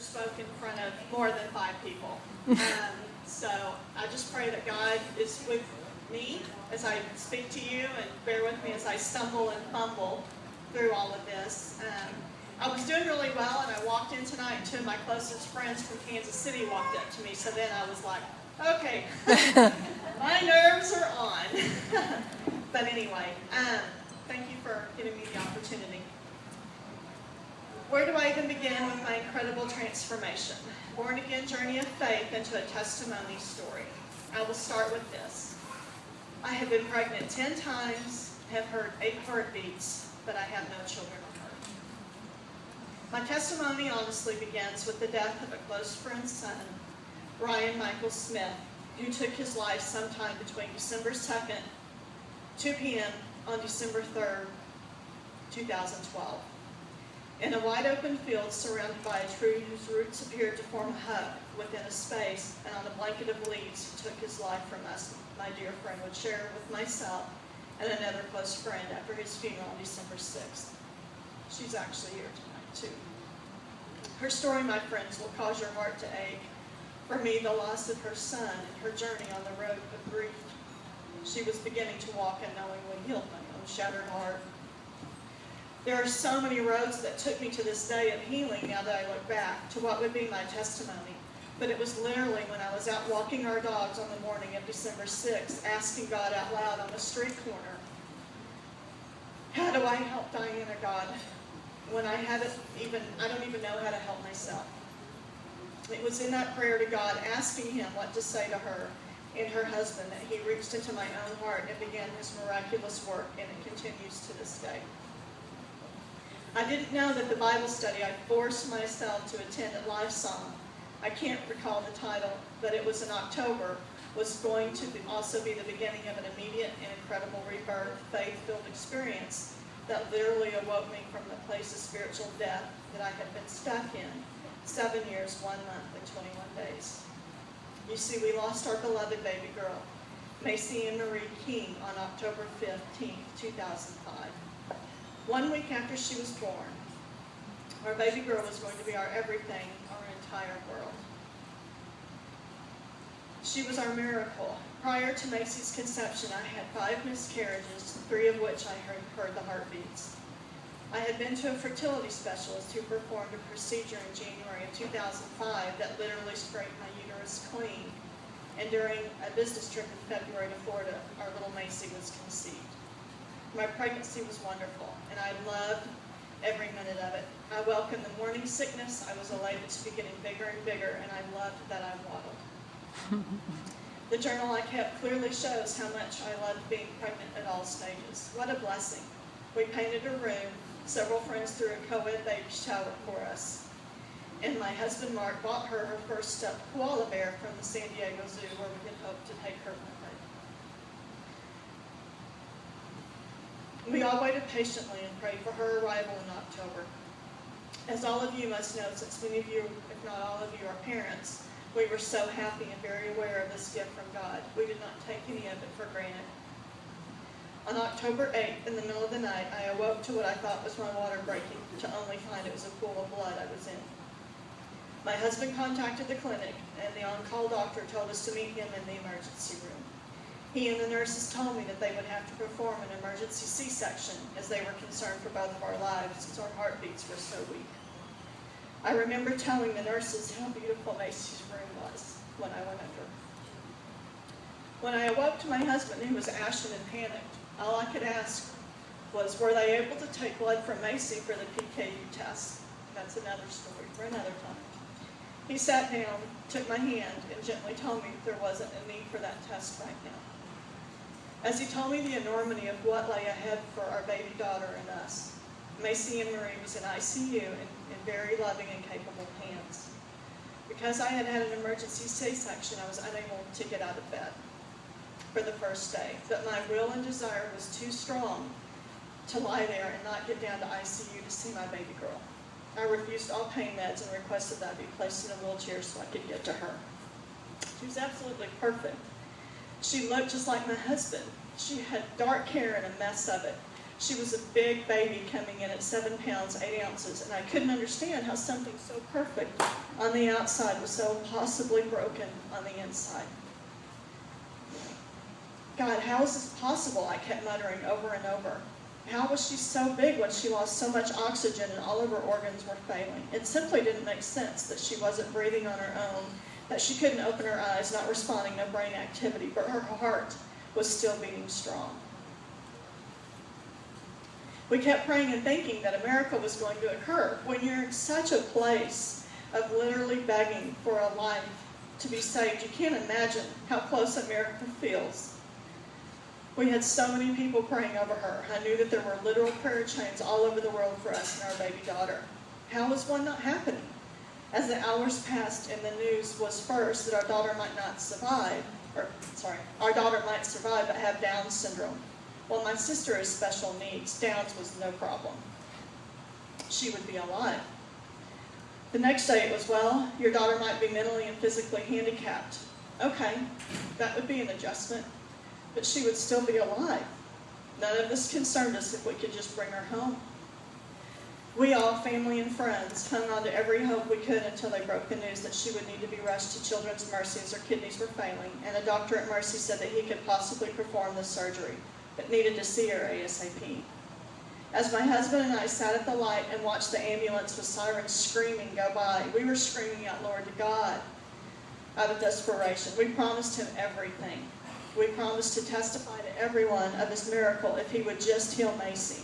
spoke in front of more than 5 people. So I just pray that God is with me as I speak to you, and bear with me as I stumble and fumble through all of this. I was doing really well, and I walked in tonight, and 2 of my closest friends from Kansas City walked up to me, so then I was like, okay, my nerves are on. But anyway, thank you for giving me the opportunity. Where do I even begin with my incredible transformation? Born again journey of faith into a testimony story. I will start with this. I have been pregnant 10 times, have heard 8 heartbeats, but I have no children on earth. My testimony honestly begins with the death of a close friend's son, Ryan Michael Smith, who took his life sometime between December 2nd, 2 p.m. on December 3rd, 2012. In a wide open field surrounded by a tree whose roots appeared to form a hug within a space, and on a blanket of leaves he took his life from us, my dear friend would share with myself and another close friend after his funeral on December 6th. She's actually here tonight too. Her story, my friends, will cause your heart to ache. For me, the loss of her son and her journey on the road of grief. She was beginning to walk unknowingly healed my own shattered heart. There are so many roads that took me to this day of healing now that I look back to what would be my testimony. But it was literally when I was out walking our dogs on the morning of December 6th, asking God out loud on the street corner, how do I help Diana, God, when I don't even know how to help myself. It was in that prayer to God, asking him what to say to her and her husband, that he reached into my own heart and began his miraculous work, and it continues to this day. I didn't know that the Bible study I forced myself to attend at Lifesong, I can't recall the title, but it was in October, was going to also be the beginning of an immediate and incredible rebirth, faith-filled experience that literally awoke me from the place of spiritual death that I had been stuck in 7 years, 1 month, and 21 days. You see, we lost our beloved baby girl, Macy Ann Marie King, on October 15th, 2005. 1 week after she was born, our baby girl was going to be our everything, our entire world. She was our miracle. Prior to Macy's conception, I had 5 miscarriages, 3 of which I heard the heartbeats. I had been to a fertility specialist who performed a procedure in January of 2005 that literally scraped my uterus clean. And during a business trip in February to Florida, our little Macy was conceived. My pregnancy was wonderful, and I loved every minute of it. I welcomed the morning sickness. I was elated to be getting bigger and bigger, and I loved that I waddled. The journal I kept clearly shows how much I loved being pregnant at all stages. What a blessing. We painted a room. Several friends threw a co-ed baby shower for us. And my husband Mark bought her first stuffed koala bear from the San Diego Zoo, where we had hoped to take her one day. We all waited patiently and prayed for her arrival in October. As all of you must know, since many of you, if not all of you, are parents, we were so happy and very aware of this gift from God. We did not take any of it for granted. On October 8th, in the middle of the night, I awoke to what I thought was my water breaking, to only find it was a pool of blood I was in. My husband contacted the clinic, and the on-call doctor told us to meet him in the emergency room. He and the nurses told me that they would have to perform an emergency C-section, as they were concerned for both of our lives, since our heartbeats were so weak. I remember telling the nurses how beautiful Macy's room was when I went under. When I awoke to my husband, who was ashen and panicked, all I could ask was, were they able to take blood from Macy for the PKU test? That's another story for another time. He sat down, took my hand, and gently told me there wasn't a need for that test right now. As he told me the enormity of what lay ahead for our baby daughter and us, Macy Ann Marie was in ICU in very loving and capable hands. Because I had had an emergency C-section, I was unable to get out of bed for the first day, but my will and desire was too strong to lie there and not get down to ICU to see my baby girl. I refused all pain meds and requested that I be placed in a wheelchair so I could get to her. She was absolutely perfect. She looked just like my husband. She had dark hair and a mess of it. She was a big baby coming in at 7 pounds, 8 ounces, and I couldn't understand how something so perfect on the outside was so impossibly broken on the inside. God, how is this possible? I kept muttering over and over. How was she so big when she lost so much oxygen and all of her organs were failing? It simply didn't make sense that she wasn't breathing on her own, that she couldn't open her eyes, not responding, no brain activity, but her heart was still beating strong. We kept praying and thinking that a miracle was going to occur. When you're in such a place of literally begging for a life to be saved, you can't imagine how close a miracle feels. We had so many people praying over her. I knew that there were literal prayer chains all over the world for us and our baby daughter. How was one not happening? As the hours passed and the news was first that our daughter might survive but have Down syndrome. Well, my sister has special needs. Down's was no problem. She would be alive. The next day it was, well, your daughter might be mentally and physically handicapped. Okay, that would be an adjustment, but she would still be alive. None of this concerned us if we could just bring her home. We all, family and friends, hung on to every hope we could until they broke the news that she would need to be rushed to Children's Mercy as her kidneys were failing, and a doctor at Mercy said that he could possibly perform the surgery, but needed to see her ASAP. As my husband and I sat at the light and watched the ambulance with sirens screaming go by, we were screaming out, Lord, to God, out of desperation. We promised him everything. We promised to testify to everyone of his miracle if he would just heal Macy.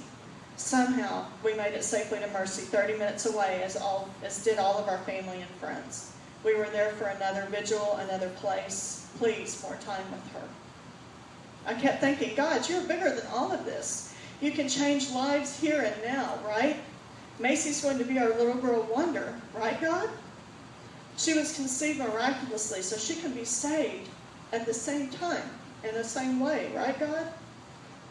Somehow, we made it safely to Mercy, 30 minutes away, as did all of our family and friends. We were there for another vigil, another place. Please, more time with her. I kept thinking, God, you're bigger than all of this. You can change lives here and now, right? Macy's going to be our little girl wonder, right, God? She was conceived miraculously, so she can be saved at the same time, in the same way, right, God?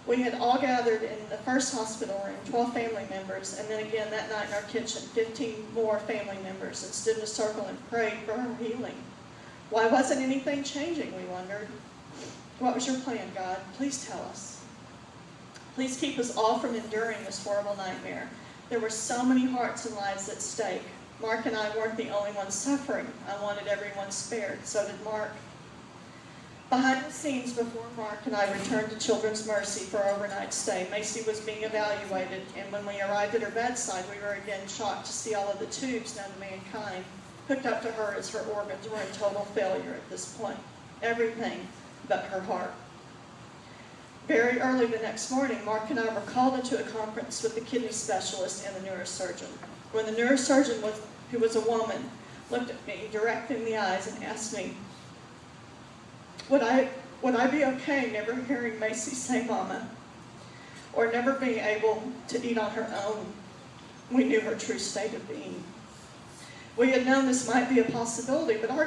We had all gathered in the first hospital room, 12 family members, and then again that night in our kitchen, 15 more family members, and stood in a circle and prayed for her healing. Why wasn't anything changing, we wondered. What was your plan, God? Please tell us. Please keep us all from enduring this horrible nightmare. There were so many hearts and lives at stake. Mark and I weren't the only ones suffering. I wanted everyone spared. So did Mark. Behind the scenes, before Mark and I returned to Children's Mercy for our overnight stay, Macy was being evaluated, and when we arrived at her bedside, we were again shocked to see all of the tubes known to mankind hooked up to her as her organs were in total failure at this point. Everything but her heart. Very early the next morning, Mark and I were called into a conference with the kidney specialist and the neurosurgeon. When the neurosurgeon, who was a woman, looked at me direct in the eyes and asked me, would I be okay never hearing Macy say mama, or never being able to eat on her own? We knew her true state of being. We had known this might be a possibility, but our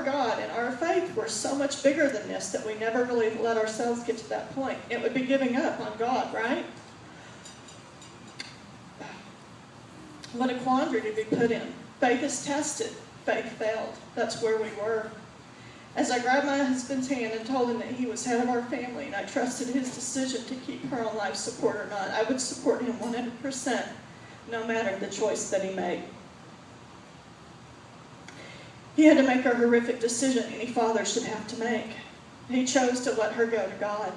God and our faith were so much bigger than this that we never really let ourselves get to that point. It would be giving up on God, right? What a quandary to be put in. Faith is tested. Faith failed. That's where we were. As I grabbed my husband's hand and told him that he was head of our family and I trusted his decision to keep her on life support or not, I would support him 100%, no matter the choice that he made. He had to make a horrific decision any father should have to make. He chose to let her go to God.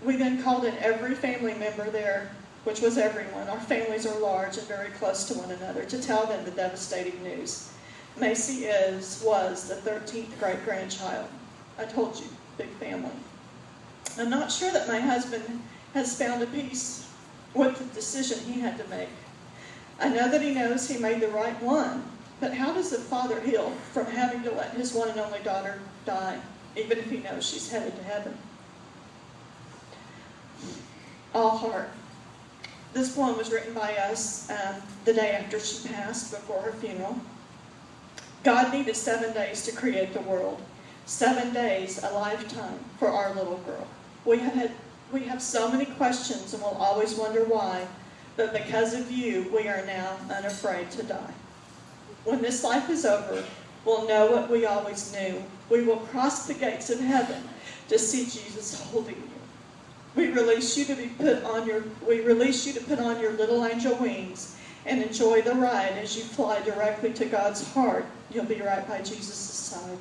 We then called in every family member there, which was everyone. Our families are large and very close to one another, to tell them the devastating news. Macy was the 13th great-grandchild. I told you, big family. I'm not sure that my husband has found a peace with the decision he had to make. I know that he knows he made the right one, but how does a father heal from having to let his one and only daughter die, even if he knows she's headed to heaven? All heart. This poem was written by us the day after she passed, before her funeral. God needed 7 days to create the world. 7 days, a lifetime, for our little girl. We have so many questions and will always wonder why, but because of you, we are now unafraid to die. When this life is over, we'll know what we always knew. We will cross the gates of heaven to see Jesus holding you. We release you to put on your little angel wings and enjoy the ride as you fly directly to God's heart. You'll be right by Jesus' side.